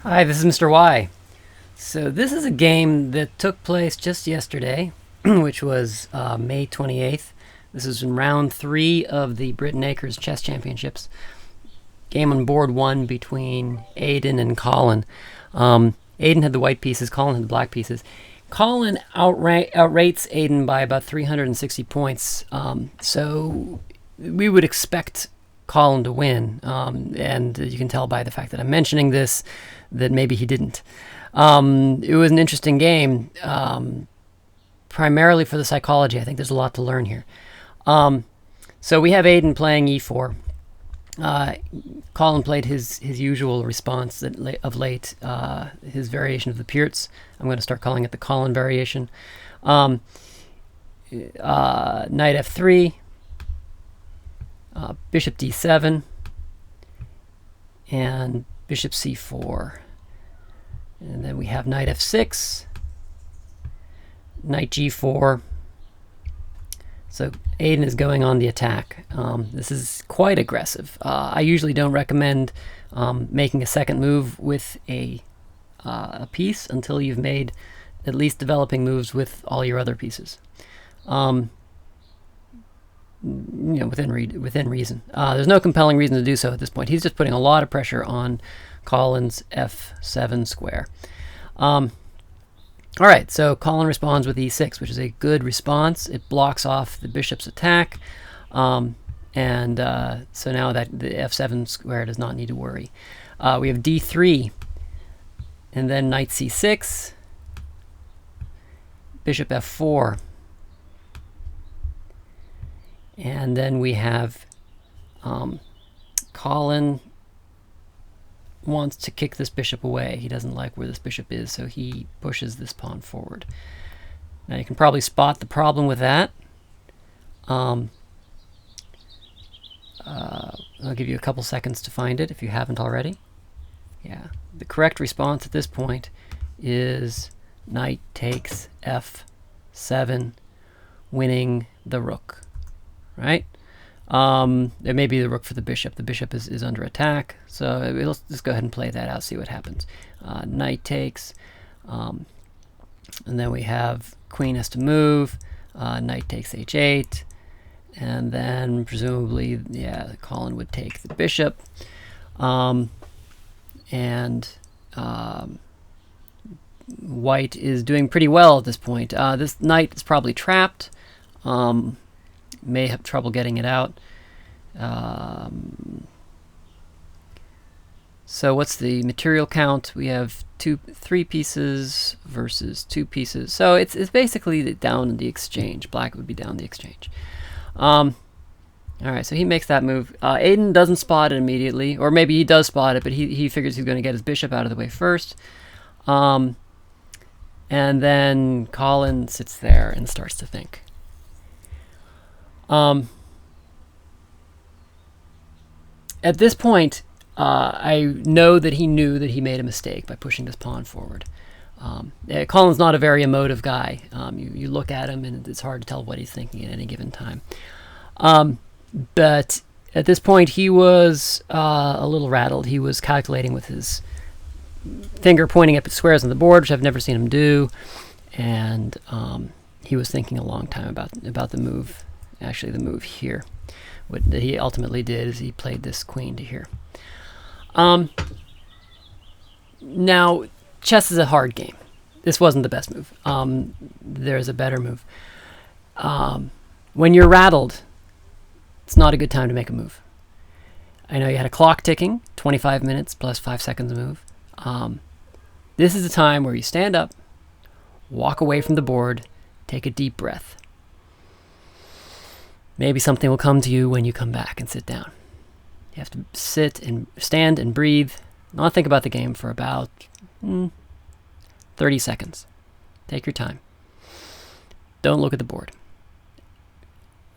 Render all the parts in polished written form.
Hi, this is Mr. Y. So this is a game that took place just yesterday, which was May 28th. This is in round 3 of the Britain Acres Chess Championships. Game on board 1 between Aiden and Collin. Aiden had the white pieces, Collin had the black pieces. Collin outrates Aiden by about 360 points, so we would expect Collin to win, and you can tell by the fact that I'm mentioning this that maybe he didn't. It was an interesting game, primarily for the psychology. I think there's a lot to learn here. So we have Aiden playing e4. Collin played his usual response of late, his variation of the Peerts. I'm going to start calling it the Collin variation. Knight f3, bishop d7, and bishop c4. And then we have knight f6, knight g4. So Aiden is going on the attack. This is quite aggressive. I usually don't recommend making a second move with a piece until you've made at least developing moves with all your other pieces. Within reason. There's no compelling reason to do so at this point. He's just putting a lot of pressure on Collin's f7 square. All right, so Collin responds with e6, which is a good response. It blocks off the bishop's attack, so now that the f7 square does not need to worry. We have d3, and then knight c6, bishop f4, and then we have Collin wants to kick this bishop away. He doesn't like where this bishop is, so he pushes this pawn forward. Now you can probably spot the problem with that. I'll give you a couple seconds to find it if you haven't already. Yeah, the correct response at this point is knight takes f7, winning the rook, right? It may be the rook for the bishop. The bishop is under attack, so let's just go ahead and play that out, see what happens. Knight takes, and then we have queen has to move, knight takes h8, and then presumably, yeah, Collin would take the bishop, and white is doing pretty well at this point. This knight is probably trapped. May have trouble getting it out. So what's the material count? We have 3 pieces versus 2 pieces. So it's basically down in the exchange. Black would be down the exchange. All right, so he makes that move. Aiden doesn't spot it immediately, or maybe he does spot it, but he figures he's going to get his bishop out of the way first. And then Collin sits there and starts to think. At this point, I know that he knew that he made a mistake by pushing this pawn forward. Collin's not a very emotive guy. You look at him and it's hard to tell what he's thinking at any given time. But at this point, he was a little rattled. He was calculating with his finger pointing up at squares on the board, which I've never seen him do, and he was thinking a long time about the move. Actually, the move here. What he ultimately did is he played this queen to here. Now, chess is a hard game. This wasn't the best move. There's a better move. When you're rattled, it's not a good time to make a move. I know you had a clock ticking, 25 minutes plus 5 seconds to move. This is the time where you stand up, walk away from the board, take a deep breath. Maybe something will come to you when you come back and sit down. You have to stand and breathe, not think about the game for about 30 seconds. Take your time. Don't look at the board,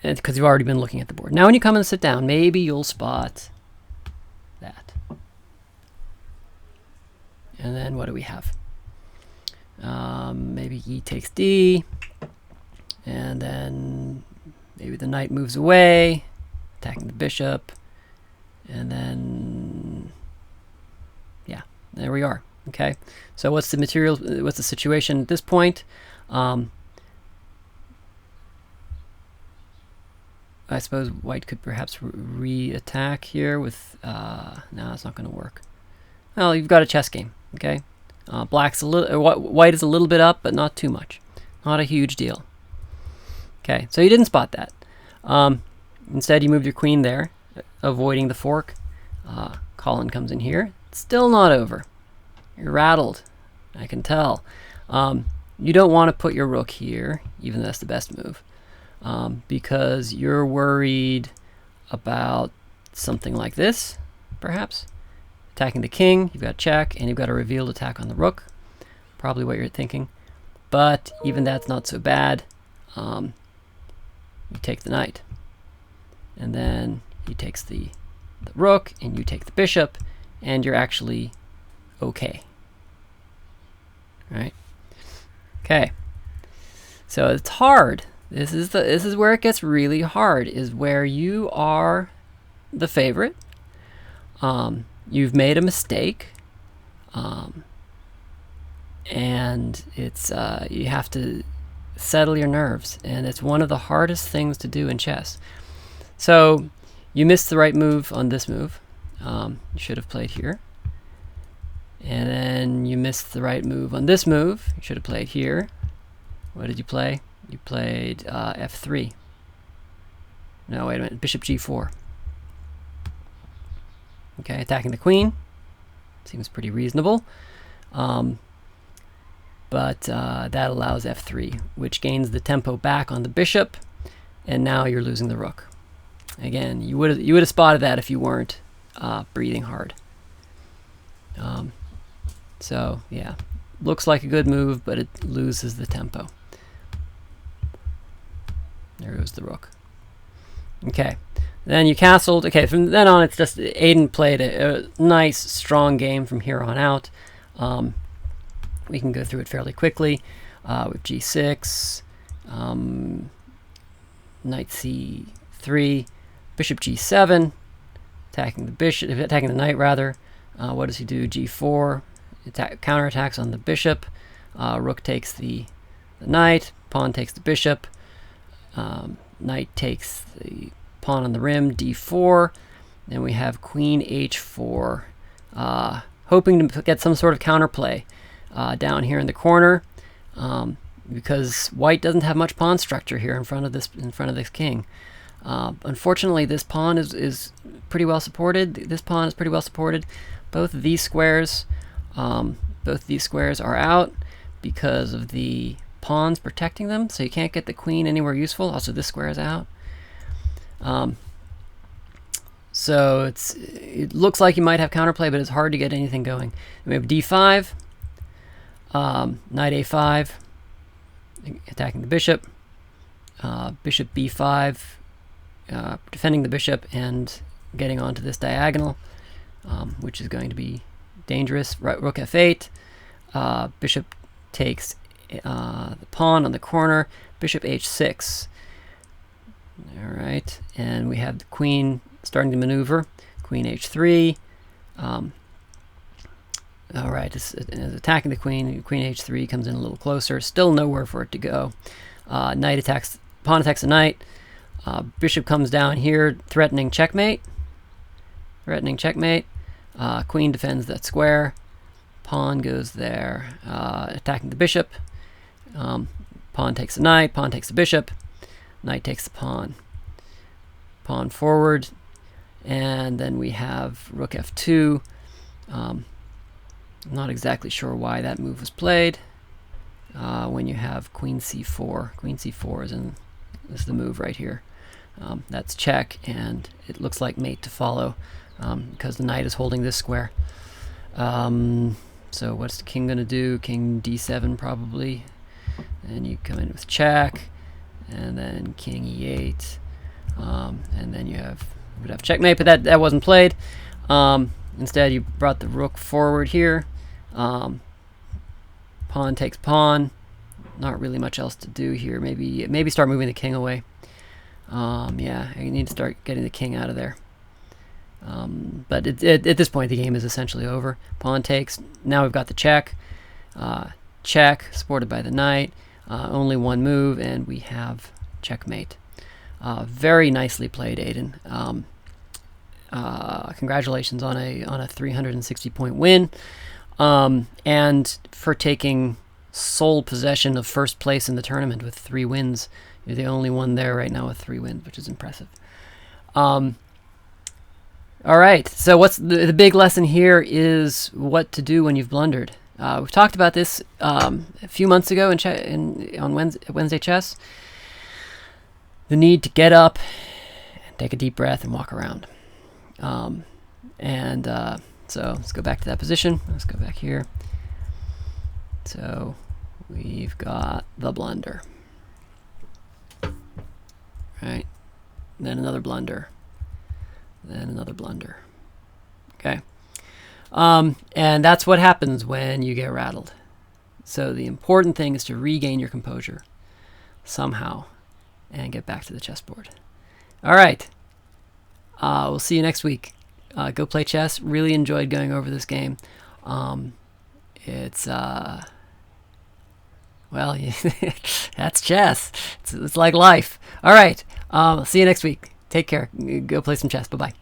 because you've already been looking at the board. Now when you come and sit down, maybe you'll spot that. And then what do we have? Maybe e takes d, and then maybe the knight moves away, attacking the bishop, and then, yeah, There we are. Okay, so what's the situation at this point? I suppose white could perhaps re-attack here with, no, it's not going to work. Well, you've got a chess game, okay? Black's a little, white is a little bit up, but not too much. Not a huge deal. Okay, so you didn't spot that. Instead, you moved your queen there, avoiding the fork. Collin comes in here. It's still not over. You're rattled. I can tell. You don't want to put your rook here, even though that's the best move, because you're worried about something like this, perhaps. Attacking the king, you've got check, and you've got a revealed attack on the rook. Probably what you're thinking. But even that's not so bad. You take the knight. And then he takes the rook, and you take the bishop, and you're actually okay. Right? Okay. So it's hard. This is where it gets really hard, is where you are the favorite. You've made a mistake. And it's you have to settle your nerves, and it's one of the hardest things to do in chess. So you missed the right move on this move. You should have played here. And then you missed the right move on this move. You should have played here. What did you play? You played f3. No, wait a minute. Bishop g4. Okay, attacking the queen. Seems pretty reasonable. But that allows f3, which gains the tempo back on the bishop, and now you're losing the rook. Again, you would have spotted that if you weren't breathing hard. So yeah, looks like a good move, but it loses the tempo. There goes the rook. Okay, then you castled. Okay, from then on, it's just Aiden played a nice, strong game from here on out. We can go through it fairly quickly with g6, knight c3, bishop g7, attacking the knight rather. What does he do? g4, counterattacks on the bishop. Rook takes the knight, pawn takes the bishop, knight takes the pawn on the rim, d4. Then we have queen h4, hoping to get some sort of counterplay down here in the corner, because white doesn't have much pawn structure here in front of this king. Unfortunately, this pawn is pretty well supported. This pawn is pretty well supported. Both of these squares are out because of the pawns protecting them, so you can't get the queen anywhere useful. Also, this square is out. So it looks like you might have counterplay, but it's hard to get anything going. We have d5, knight a5, attacking the bishop, bishop b5, defending the bishop and getting onto this diagonal, which is going to be dangerous. Rook f8, bishop takes the pawn on the corner, bishop h6. All right, and we have the queen starting to maneuver, queen h3. All right, it's attacking the queen. Queen h3 comes in a little closer. Still nowhere for it to go. Pawn attacks the knight. Bishop comes down here, threatening checkmate. Queen defends that square. Pawn goes there, attacking the bishop. Pawn takes the knight. Pawn takes the bishop. Knight takes the pawn. Pawn forward, and then we have rook f2. I'm not exactly sure why that move was played. When you have queen c4, queen c4 is the move right here. That's check, and it looks like mate to follow because the knight is holding this square. So what's the king going to do? King d7 probably. And you come in with check, and then king e8, and then you would have checkmate, but that wasn't played. Instead, you brought the rook forward here. Pawn takes pawn. Not really much else to do here. Maybe start moving the king away. Yeah, you need to start getting the king out of there. But at this point, the game is essentially over. Pawn takes. Now we've got the check. Check, supported by the knight. Only one move, and we have checkmate. Very nicely played, Aiden. Congratulations on a 360 point win, and for taking sole possession of first place in the tournament with 3 wins. You're the only one there right now with 3 wins, which is impressive. All right, so what's the big lesson here is what to do when you've blundered. We've talked about this a few months ago on Wednesday Chess. The need to get up and take a deep breath and walk around. So let's go back to that position. Let's go back here. So we've got the blunder. Right. Then another blunder. Then another blunder. Okay. And that's what happens when you get rattled. So the important thing is to regain your composure somehow and get back to the chessboard. All right. We'll see you next week. Go play chess. Really enjoyed going over this game. It's well, that's chess. It's like life. All right. See you next week. Take care. Go play some chess. Bye-bye.